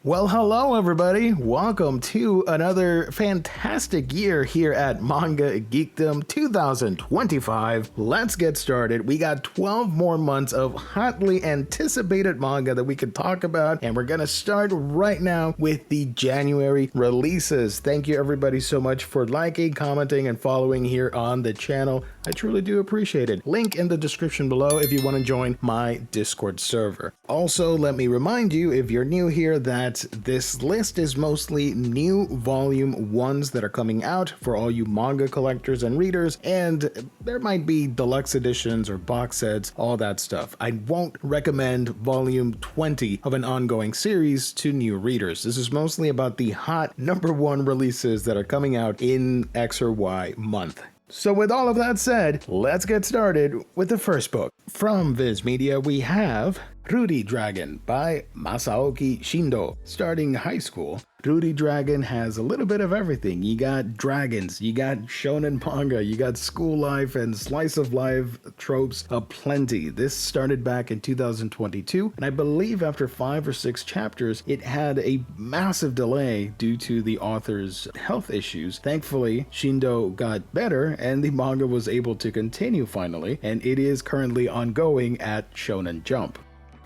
Well, hello everybody. Welcome to another fantastic year here at Manga GEEKDOM 2025. Let's get started. We got 12 more months of hotly anticipated manga that we could talk about, and we're gonna start right now with the January releases. Thank you everybody so much for liking, commenting, and following here on the channel. I truly do appreciate it. Link in the description below if you want to join my Discord server. Also, let me remind you, if you're new here, that this list is mostly new volume ones that are coming out for all you manga collectors and readers, and there might be deluxe editions or box sets, all that stuff. I won't recommend volume 20 of an ongoing series to new readers. This is mostly about the hot #1 releases that are coming out in X or Y month. So with all of that said, let's get started with the first book. From Viz Media, we have Rudy Dragon by Masaoki Shindo. Starting high school, Rudy Dragon has a little bit of everything. You got dragons, you got shonen manga, you got school life and slice of life tropes aplenty. This started back in 2022, and I believe after 5 or 6 chapters, it had a massive delay due to the author's health issues. Thankfully, Shindo got better, and the manga was able to continue finally, and it is currently ongoing at Shonen Jump.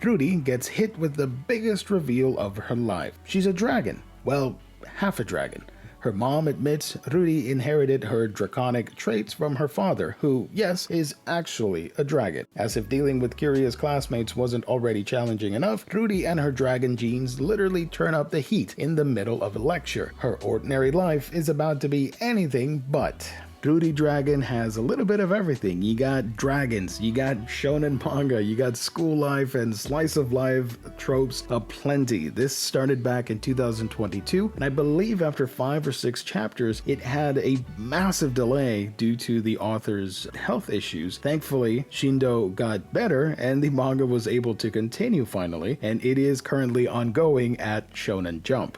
Rudy gets hit with the biggest reveal of her life. She's a dragon. Well, half a dragon. Her mom admits Rudy inherited her draconic traits from her father, who, yes, is actually a dragon. As if dealing with curious classmates wasn't already challenging enough, Rudy and her dragon genes literally turn up the heat in the middle of a lecture. Her ordinary life is about to be anything but. Rudy Dragon has a little bit of everything. You got dragons, you got shonen manga, you got school life and slice of life tropes aplenty. This started back in 2022, and I believe after 5 or 6 chapters, it had a massive delay due to the author's health issues. Thankfully, Shindo got better, and the manga was able to continue finally, and it is currently ongoing at Shonen Jump.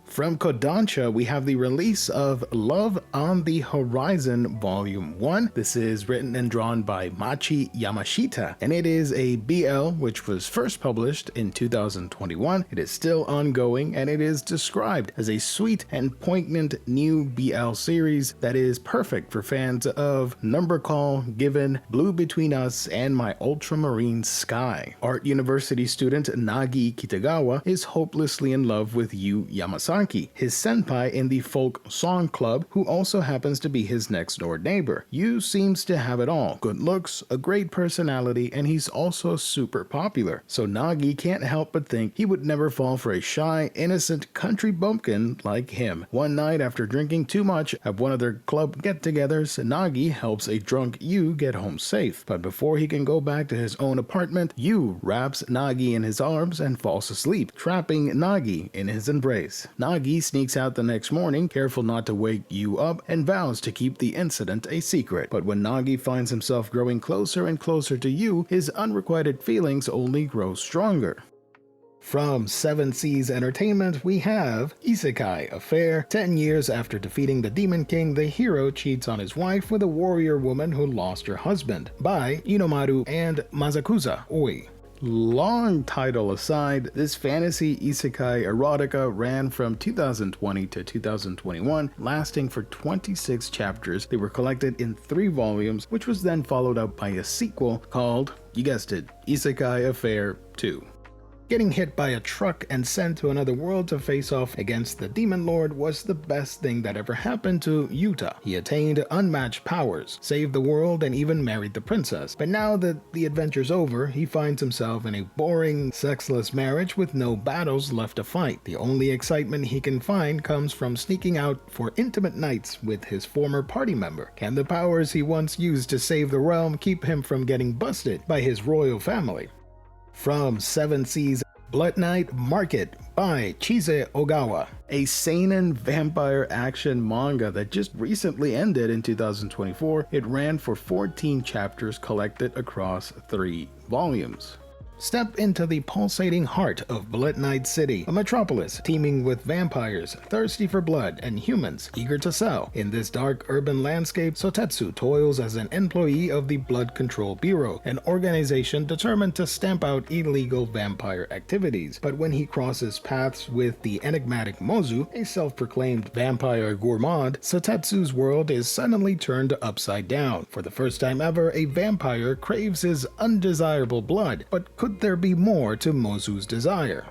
From Kodansha, we have the release of Love on the Horizon Volume 1. This is written and drawn by Machi Yamashita, and it is a BL which was first published in 2021. It is still ongoing, and it is described as a sweet and poignant new BL series that is perfect for fans of Number Call, Given, Blue Between Us, and My Ultramarine Sky. Art University student Nagi Kitagawa is hopelessly in love with Yu Yamasaki, his senpai in the folk song club, who also happens to be his next door neighbor. Yu seems to have it all: good looks, a great personality, and he's also super popular. So Nagi can't help but think he would never fall for a shy, innocent country bumpkin like him. One night, after drinking too much at one of their club get-togethers, Nagi helps a drunk Yu get home safe. But before he can go back to his own apartment, Yu wraps Nagi in his arms and falls asleep, trapping Nagi in his embrace. Nagi sneaks out the next morning, careful not to wake Yu up, and vows to keep the incident a secret. But when Nagi finds himself growing closer and closer to Yu, his unrequited feelings only grow stronger. From 7 Seas Entertainment, we have Isekai Affair. 10 years after defeating the Demon King, the hero cheats on his wife with a warrior woman who lost her husband, by Inomaru and Masakusa Oi. Long title aside, this fantasy isekai erotica ran from 2020 to 2021, lasting for 26 chapters. They were collected in 3 volumes, which was then followed up by a sequel called, you guessed it, Isekai Affair 2. Getting hit by a truck and sent to another world to face off against the Demon Lord was the best thing that ever happened to Yuta. He attained unmatched powers, saved the world, and even married the princess. But now that the adventure's over, he finds himself in a boring, sexless marriage with no battles left to fight. The only excitement he can find comes from sneaking out for intimate nights with his former party member. Can the powers he once used to save the realm keep him from getting busted by his royal family? From 7 Seas, Blood Knight Market by Chise Ogawa, a seinen vampire action manga that just recently ended in 2024. It ran for 14 chapters collected across 3 volumes. Step into the pulsating heart of Blood Night City, a metropolis teeming with vampires thirsty for blood and humans eager to sell. In this dark urban landscape, Sotetsu toils as an employee of the Blood Control Bureau, an organization determined to stamp out illegal vampire activities. But when he crosses paths with the enigmatic Mozu, a self-proclaimed vampire gourmand, Sotetsu's world is suddenly turned upside down. For the first time ever, a vampire craves his undesirable blood, but could there be more to Mozu's desire?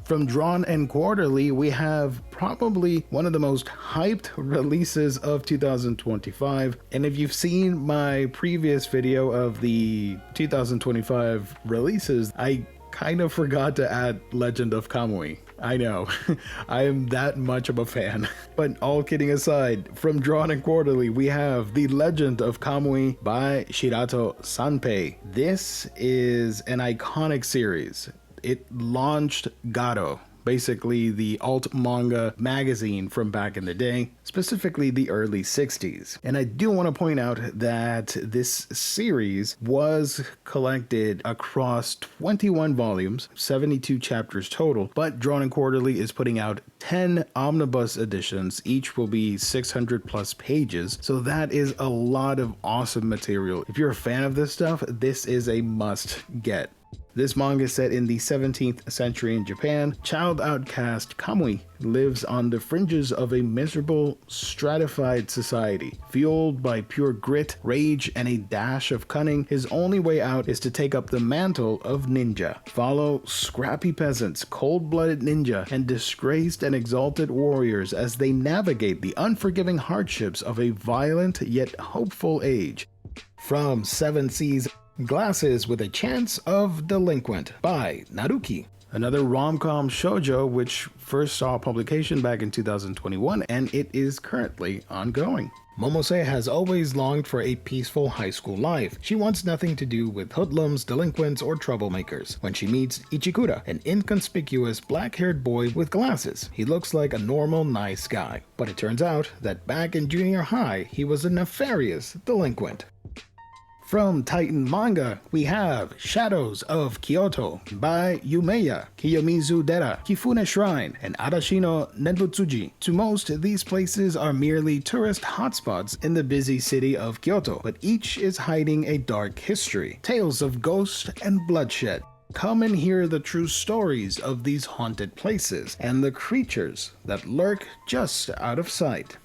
From Drawn and Quarterly, we have probably one of the most hyped releases of 2025. And if you've seen my previous video of the 2025 releases, I kind of forgot to add Legend of Kamui. I know, I am that much of a fan. But all kidding aside, from Drawn and Quarterly, we have The Legend of Kamui by Shirato Sanpei. This is an iconic series. It launched Garo, basically the alt manga magazine from back in the day, specifically the early 60s. And I do want to point out that this series was collected across 21 volumes, 72 chapters total, but Drawn and Quarterly is putting out 10 omnibus editions. Each will be 600 plus pages, so that is a lot of awesome material. If you're a fan of this stuff, this is a must get. This manga is set in the 17th century in Japan. Child outcast Kamui lives on the fringes of a miserable, stratified society. Fueled by pure grit, rage, and a dash of cunning, his only way out is to take up the mantle of ninja. Follow scrappy peasants, cold-blooded ninja, and disgraced and exalted warriors as they navigate the unforgiving hardships of a violent yet hopeful age. From Seven Seas, Glasses with a Chance of Delinquent by Naruki. Another rom-com shoujo which first saw publication back in 2021, and it is currently ongoing. Momose has always longed for a peaceful high school life. She wants nothing to do with hoodlums, delinquents, or troublemakers. When she meets Ichikura, an inconspicuous black-haired boy with glasses, he looks like a normal, nice guy. But it turns out that back in junior high, he was a nefarious delinquent. From Titan Manga, we have Shadows of Kyoto by Yumeya, Kiyomizu Dera, Kifune Shrine, and Arashino Nenbutsuji. To most, these places are merely tourist hotspots in the busy city of Kyoto, but each is hiding a dark history, tales of ghost and bloodshed. Come and hear the true stories of these haunted places and the creatures that lurk just out of sight.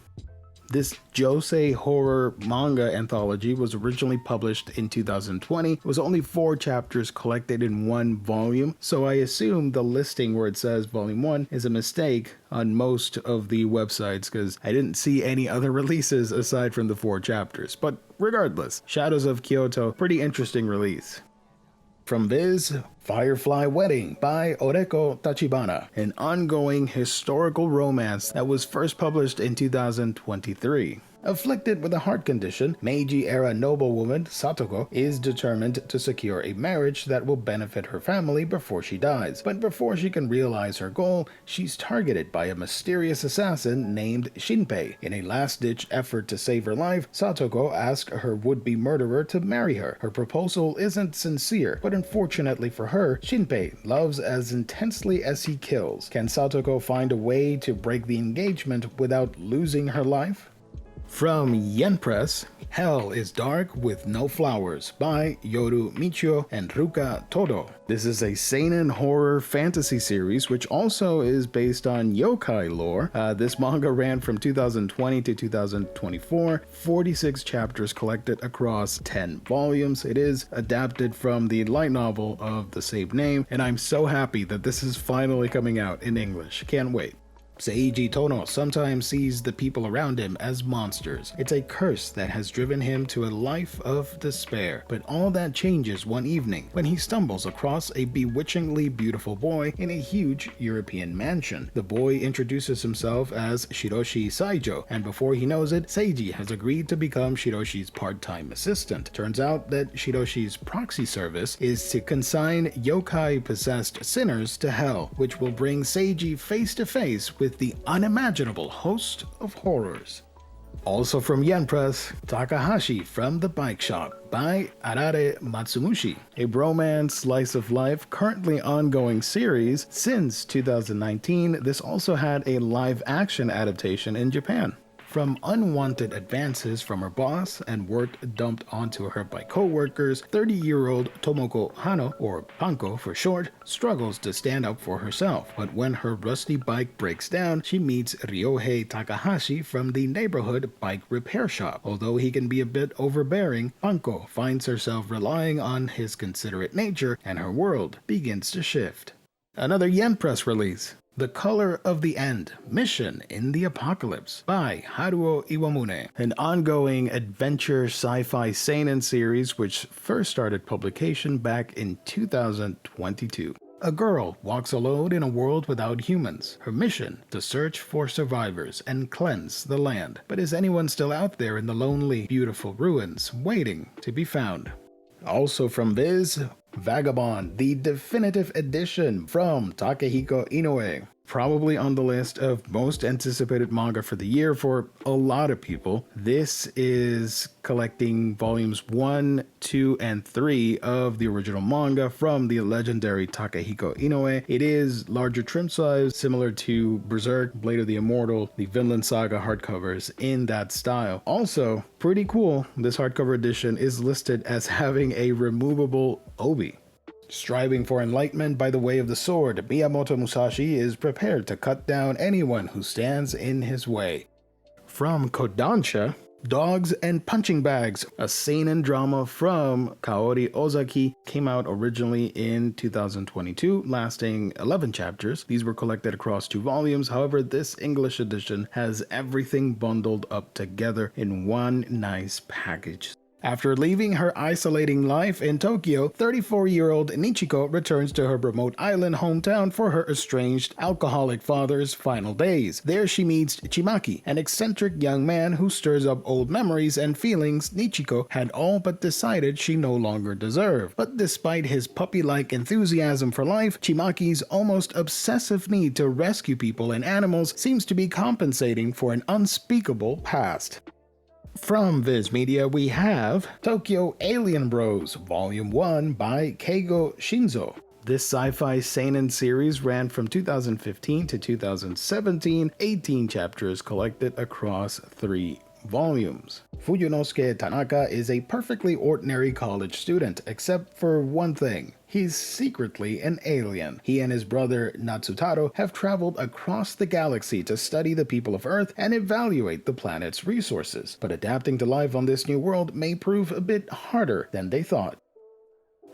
This josei horror manga anthology was originally published in 2020. It was only 4 chapters collected in one volume, so I assume the listing where it says volume 1 is a mistake on most of the websites because I didn't see any other releases aside from the 4 chapters. But regardless, Shadows of Kyoto, pretty interesting release. From Viz, Firefly Wedding by Oreko Tachibana, an ongoing historical romance that was first published in 2023. Afflicted with a heart condition, Meiji-era noblewoman Satoko is determined to secure a marriage that will benefit her family before she dies. But before she can realize her goal, she's targeted by a mysterious assassin named Shinpei. In a last-ditch effort to save her life, Satoko asks her would-be murderer to marry her. Her proposal isn't sincere, but unfortunately for her, Shinpei loves as intensely as he kills. Can Satoko find a way to break the engagement without losing her life? From Yen Press, Hell is Dark with No Flowers by Yoru Michio and Ruka Todo. This is a seinen horror fantasy series which also is based on yokai lore. This manga ran from 2020 to 2024, 46 chapters collected across 10 volumes. It is adapted from the light novel of the same name, and I'm so happy that this is finally coming out in English. Can't wait. Seiji Tono sometimes sees the people around him as monsters. It's a curse that has driven him to a life of despair. But all that changes one evening when he stumbles across a bewitchingly beautiful boy in a huge European mansion. The boy introduces himself as Shiroshi Saijo, and before he knows it, Seiji has agreed to become Shiroshi's part-time assistant. Turns out that Shiroshi's proxy service is to consign yokai-possessed sinners to hell, which will bring Seiji face to face with the unimaginable host of horrors. Also from Yen Press, Takahashi from the Bike Shop by Arare Matsumushi, a bromance slice of life currently ongoing series since 2019. This also had a live action adaptation in Japan. From unwanted advances from her boss and work dumped onto her by co-workers, 30-year-old Tomoko Hano, or Panko for short, struggles to stand up for herself. But when her rusty bike breaks down, she meets Ryohei Takahashi from the neighborhood bike repair shop. Although he can be a bit overbearing, Panko finds herself relying on his considerate nature, and her world begins to shift. Another Yen Press release. The Color of the End, Mission in the Apocalypse by Haruo Iwamune, an ongoing adventure sci-fi seinen series which first started publication back in 2022. A girl walks alone in a world without humans. Her mission, to search for survivors and cleanse the land. But is anyone still out there in the lonely, beautiful ruins, waiting to be found? Also from Viz, Vagabond, the definitive edition from Takehiko Inoue. Probably on the list of most anticipated manga for the year for a lot of people. This is collecting volumes 1, 2, and 3 of the original manga from the legendary Takehiko Inoue. It is larger trim size, similar to Berserk, Blade of the Immortal, the Vinland Saga hardcovers in that style. Also, pretty cool, this hardcover edition is listed as having a removable obi. Striving for enlightenment by the way of the sword, Miyamoto Musashi is prepared to cut down anyone who stands in his way. From Kodansha, Dogs and Punching Bags, a seinen drama from Kaori Ozaki, came out originally in 2022, lasting 11 chapters. These were collected across 2 volumes. However, this English edition has everything bundled up together in one nice package. After leaving her isolating life in Tokyo, 34-year-old Nichiko returns to her remote island hometown for her estranged alcoholic father's final days. There she meets Chimaki, an eccentric young man who stirs up old memories and feelings Nichiko had all but decided she no longer deserved. But despite his puppy-like enthusiasm for life, Chimaki's almost obsessive need to rescue people and animals seems to be compensating for an unspeakable past. From Viz Media, we have Tokyo Alien Bros, Volume 1 by Keigo Shinzo. This sci-fi seinen series ran from 2015 to 2017, 18 chapters collected across 3 volumes. Fuyunosuke Tanaka is a perfectly ordinary college student, except for one thing. He's secretly an alien. He and his brother Natsutaro have traveled across the galaxy to study the people of Earth and evaluate the planet's resources. But adapting to life on this new world may prove a bit harder than they thought.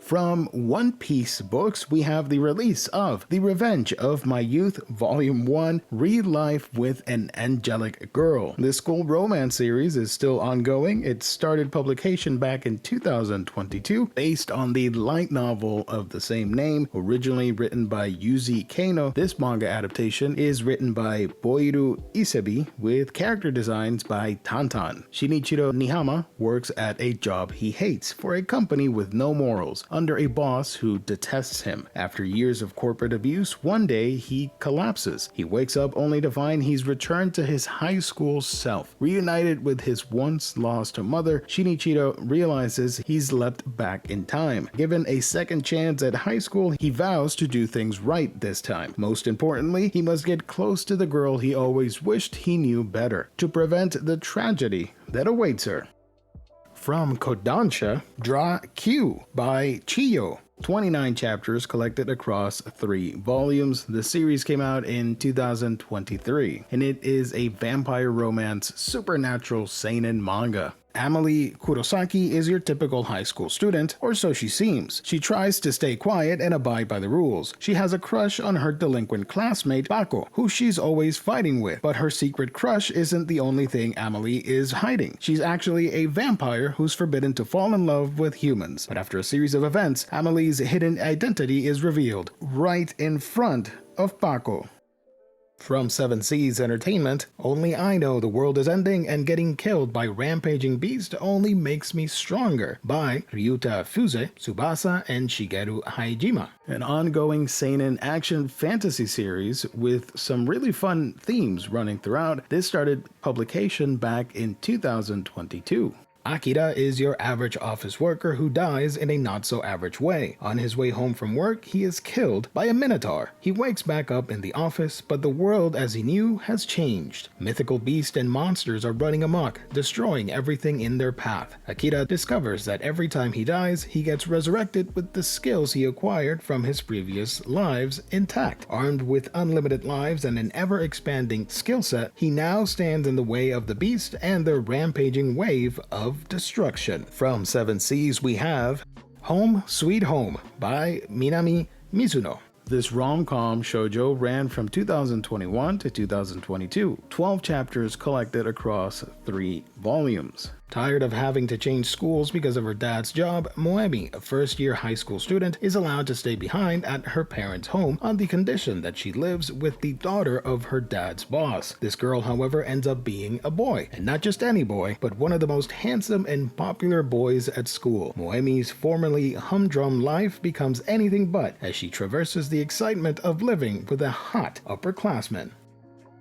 From One Piece Books, we have the release of The Revenge of My Youth, Volume 1, Real Life with an Angelic Girl. This school romance series is still ongoing. It started publication back in 2022, based on the light novel of the same name, originally written by Yuzi Kano. This manga adaptation is written by Boiru Isebi, with character designs by Tantan. Shinichiro Nihama works at a job he hates for a company with no morals, under a boss who detests him. After years of corporate abuse, one day he collapses. He wakes up only to find he's returned to his high school self. Reunited with his once lost mother, Shinichiro realizes he's leapt back in time. Given a second chance at high school, he vows to do things right this time. Most importantly, he must get close to the girl he always wished he knew better, to prevent the tragedy that awaits her. From Kodansha, Dra Q by Chiyo. 29 chapters collected across 3 volumes. The series came out in 2023, and it is a vampire romance supernatural seinen manga. Amelie Kurosaki is your typical high school student, or so she seems. She tries to stay quiet and abide by the rules. She has a crush on her delinquent classmate, Bako, who she's always fighting with. But her secret crush isn't the only thing Amelie is hiding. She's actually a vampire who's forbidden to fall in love with humans. But after a series of events, Amelie's hidden identity is revealed, right in front of Bako. From Seven Seas Entertainment, only I know the world is ending and getting killed by rampaging beast only makes me stronger by Ryuta Fuse, Tsubasa, and Shigeru Haijima. An ongoing seinen action fantasy series with some really fun themes running throughout. This started publication back in 2022. Akira is your average office worker who dies in a not-so-average way. On his way home from work, he is killed by a minotaur. He wakes back up in the office, but the world as he knew has changed. Mythical beasts and monsters are running amok, destroying everything in their path. Akira discovers that every time he dies, he gets resurrected with the skills he acquired from his previous lives intact. Armed with unlimited lives and an ever-expanding skill set, he now stands in the way of the beast and their rampaging wave of destruction. From Seven Seas we have Home Sweet Home by Minami Mizuno. This rom-com shoujo ran from 2021 to 2022, 12 chapters collected across 3 volumes. Tired of having to change schools because of her dad's job, Moemi, a first-year high school student, is allowed to stay behind at her parents' home on the condition that she lives with the daughter of her dad's boss. This girl, however, ends up being a boy, and not just any boy, but one of the most handsome and popular boys at school. Moemi's formerly humdrum life becomes anything but as she traverses the excitement of living with a hot upperclassman.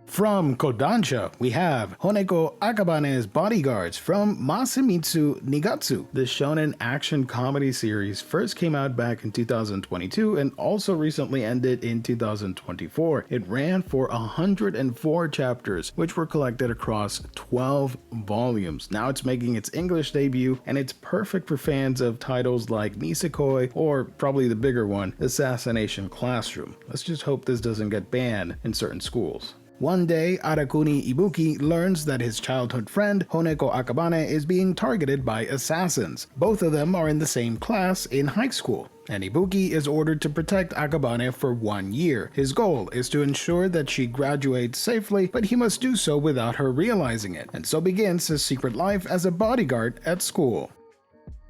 From Kodansha, we have Honeko Akabane's Bodyguards from Masamitsu Nigatsu. This shonen action comedy series first came out back in 2022 and also recently ended in 2024. It ran for 104 chapters, which were collected across 12 volumes. Now it's making its English debut, and it's perfect for fans of titles like Nisekoi or probably the bigger one, Assassination Classroom. Let's just hope this doesn't get banned in certain schools. One day, Arakuni Ibuki learns that his childhood friend, Honeko Akabane, is being targeted by assassins. Both of them are in the same class in high school, and Ibuki is ordered to protect Akabane for 1 year. His goal is to ensure that she graduates safely, but he must do so without her realizing it, and so begins his secret life as a bodyguard at school.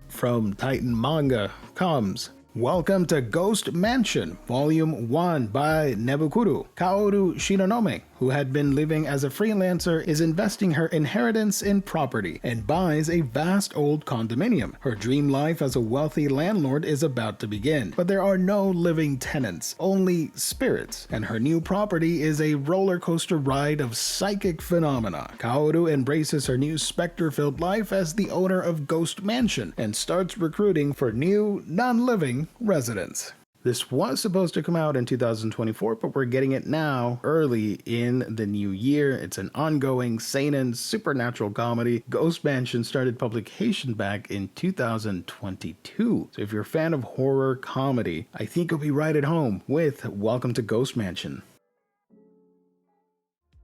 From Titan Manga comes Welcome to Ghost Mansion, Volume 1 by Nebukuru. Kaoru Shinonome, who had been living as a freelancer, is investing her inheritance in property and buys a vast old condominium. Her dream life as a wealthy landlord is about to begin, but there are no living tenants, only spirits, and her new property is a roller coaster ride of psychic phenomena. Kaoru embraces her new specter-filled life as the owner of Ghost Mansion and starts recruiting for new, non-living residents. This was supposed to come out in 2024, but we're getting it now, early in the new year. It's an ongoing seinen supernatural comedy. Ghost Mansion started publication back in 2022. So if you're a fan of horror comedy, I think you'll be right at home with Welcome to Ghost Mansion.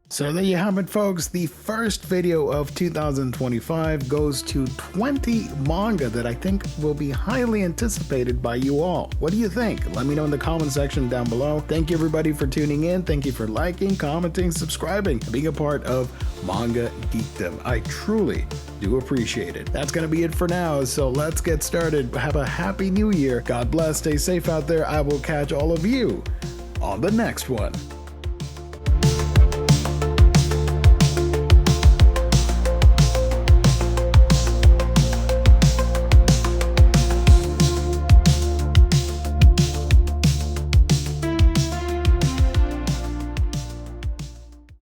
So there you have it, folks. The first video of 2025 goes to 20 manga that I think will be highly anticipated by you all. What do you think? Let me know in the comment section down below. Thank you everybody for tuning in. Thank you for liking, commenting, subscribing, and being a part of Manga GEEKDOM. I truly do appreciate it. That's going to be it for now, so let's get started. Have a happy new year. God bless. Stay safe out there. I will catch all of you on the next one.